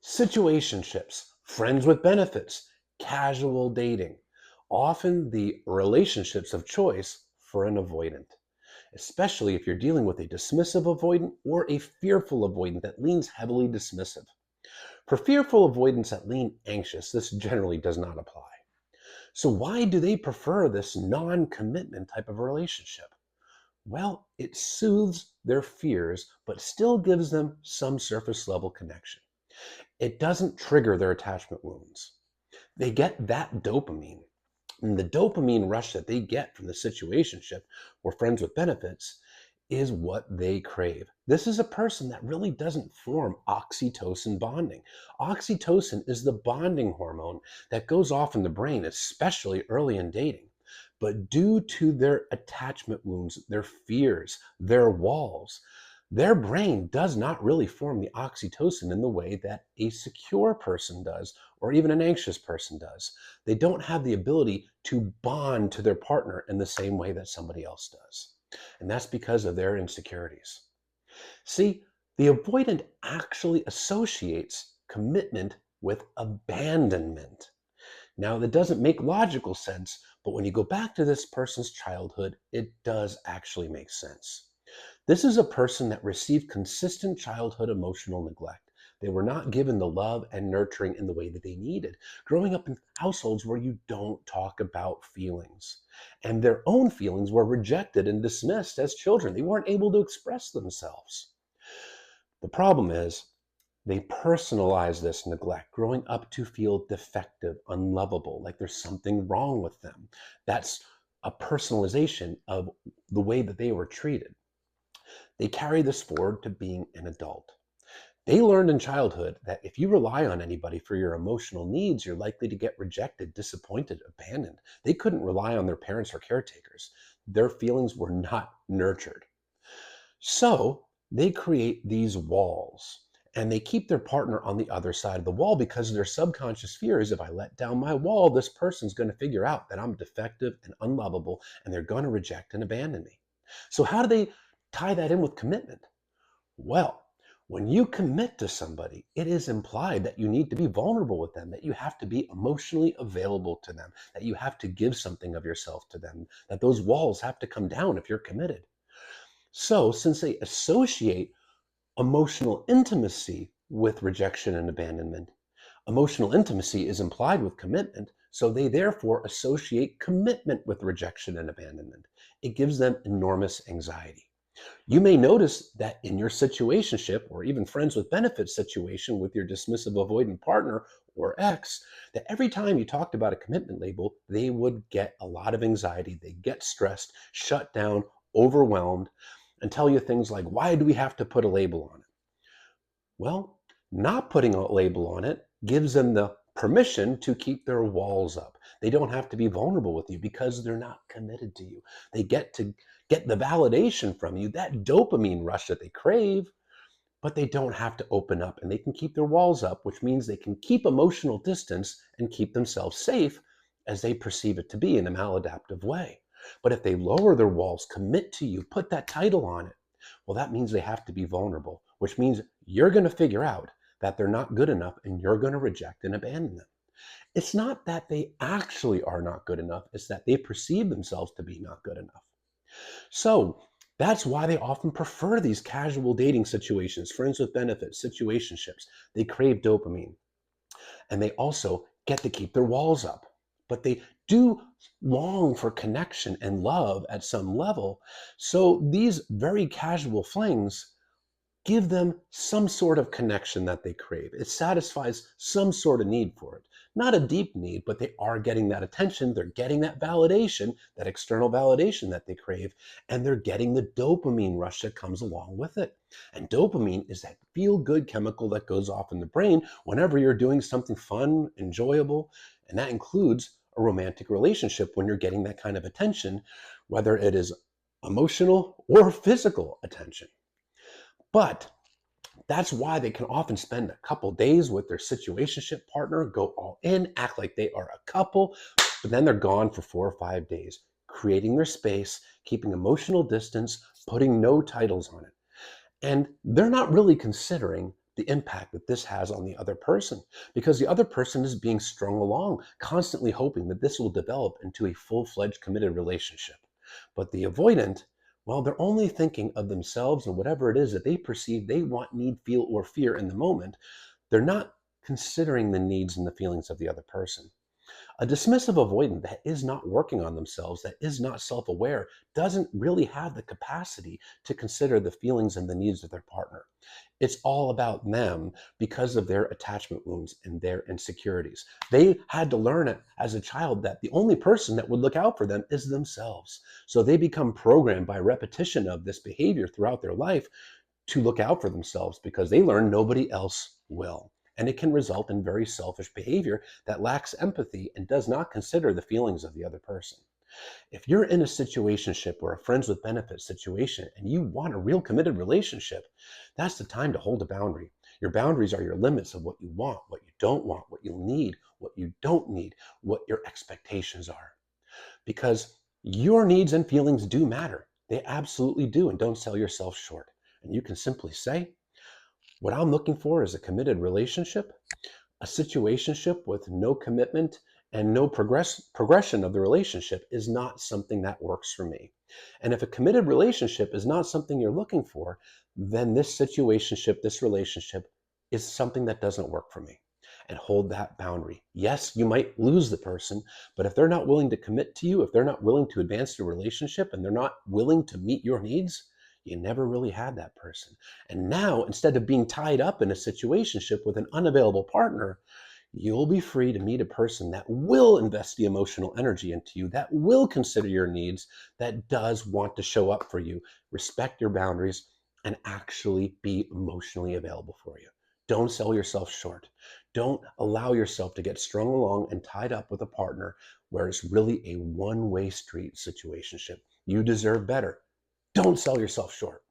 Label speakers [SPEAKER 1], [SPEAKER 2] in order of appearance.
[SPEAKER 1] Situationships, friends with benefits, casual dating, often the relationships of choice for an avoidant, especially if you're dealing with a dismissive avoidant or a fearful avoidant that leans heavily dismissive. For fearful avoidants that lean anxious, this generally does not apply. So, why do they prefer this non commitment type of relationship? Well, it soothes their fears, but still gives them some surface level connection. It doesn't trigger their attachment wounds. They get that dopamine. And the dopamine rush that they get from the situationship or friends with benefits is what they crave. This is a person that really doesn't form oxytocin bonding. Oxytocin is the bonding hormone that goes off in the brain, especially early in dating. But due to their attachment wounds, their fears, their walls, their brain does not really form the oxytocin in the way that a secure person does, or even an anxious person does. They don't have the ability to bond to their partner in the same way that somebody else does. And that's because of their insecurities. See, the avoidant actually associates commitment with abandonment. Now, that doesn't make logical sense, but when you go back to this person's childhood, it does actually make sense. This is a person that received consistent childhood emotional neglect. They were not given the love and nurturing in the way that they needed. Growing up in households where you don't talk about feelings, and their own feelings were rejected and dismissed as children. They weren't able to express themselves. The problem is they personalize this neglect, growing up to feel defective, unlovable, like there's something wrong with them. That's a personalization of the way that they were treated. They carry this forward to being an adult. They learned in childhood that if you rely on anybody for your emotional needs, you're likely to get rejected, disappointed, abandoned. They couldn't rely on their parents or caretakers. Their feelings were not nurtured. So they create these walls and they keep their partner on the other side of the wall because their subconscious fear is if I let down my wall, this person's going to figure out that I'm defective and unlovable and they're going to reject and abandon me. So, how do they tie that in with commitment? Well, when you commit to somebody, it is implied that you need to be vulnerable with them, that you have to be emotionally available to them, that you have to give something of yourself to them, that those walls have to come down if you're committed. So, since they associate emotional intimacy with rejection and abandonment, emotional intimacy is implied with commitment, so they therefore associate commitment with rejection and abandonment. It gives them enormous anxiety. You may notice that in your situationship or even friends with benefits situation with your dismissive avoidant partner or ex, that every time you talked about a commitment label, they would get a lot of anxiety. They get stressed, shut down, overwhelmed, and tell you things like, why do we have to put a label on it? Well, not putting a label on it gives them the permission to keep their walls up. They don't have to be vulnerable with you because they're not committed to you. They get to get the validation from you, that dopamine rush that they crave, but they don't have to open up and they can keep their walls up, which means they can keep emotional distance and keep themselves safe as they perceive it to be in a maladaptive way. But if they lower their walls, commit to you, put that title on it, well, that means they have to be vulnerable, which means you're going to figure out that they're not good enough and you're going to reject and abandon them. It's not that they actually are not good enough, it's that they perceive themselves to be not good enough. So that's why they often prefer these casual dating situations, friends with benefits, situationships. They crave dopamine and they also get to keep their walls up. But they do long for connection and love at some level. So these very casual flings give them some sort of connection that they crave. It satisfies some sort of need for it. Not a deep need, but they are getting that attention. They're getting that validation, that external validation that they crave, and they're getting the dopamine rush that comes along with it. And dopamine is that feel good chemical that goes off in the brain whenever you're doing something fun, enjoyable, and that includes a romantic relationship when you're getting that kind of attention, whether it is emotional or physical attention. But that's why they can often spend a couple days with their situationship partner, go all in, act like they are a couple, but then they're gone for 4 or 5 days, creating their space, keeping emotional distance, putting no titles on it. And they're not really considering the impact that this has on the other person, because the other person is being strung along, constantly hoping that this will develop into a full-fledged committed relationship. But the avoidant, well, they're only thinking of themselves and whatever it is that they perceive they want, need, feel, or fear in the moment. They're not considering the needs and the feelings of the other person. A dismissive avoidant that is not working on themselves, that is not self aware, doesn't really have the capacity to consider the feelings and the needs of their partner. It's all about them because of their attachment wounds and their insecurities. They had to learn it as a child that the only person that would look out for them is themselves. So they become programmed by repetition of this behavior throughout their life to look out for themselves because they learn nobody else will. And it can result in very selfish behavior that lacks empathy and does not consider the feelings of the other person. If you're in a situationship or a friends with benefits situation and you want a real committed relationship, that's the time to hold a boundary. Your boundaries are your limits of what you want, what you don't want, what you need, what you don't need, what your expectations are. Because your needs and feelings do matter. They absolutely do, and don't sell yourself short. And you can simply say, what I'm looking for is a committed relationship. A situationship with no commitment and no progression of the relationship is not something that works for me. And if a committed relationship is not something you're looking for, then this situationship, this relationship is something that doesn't work for me. And hold that boundary. Yes, you might lose the person, but if they're not willing to commit to you, if they're not willing to advance the relationship and they're not willing to meet your needs, you never really had that person. And now, instead of being tied up in a situationship with an unavailable partner, you'll be free to meet a person that will invest the emotional energy into you, that will consider your needs, that does want to show up for you, respect your boundaries, and actually be emotionally available for you. Don't sell yourself short. Don't allow yourself to get strung along and tied up with a partner where it's really a one-way street situationship. You deserve better. Don't sell yourself short.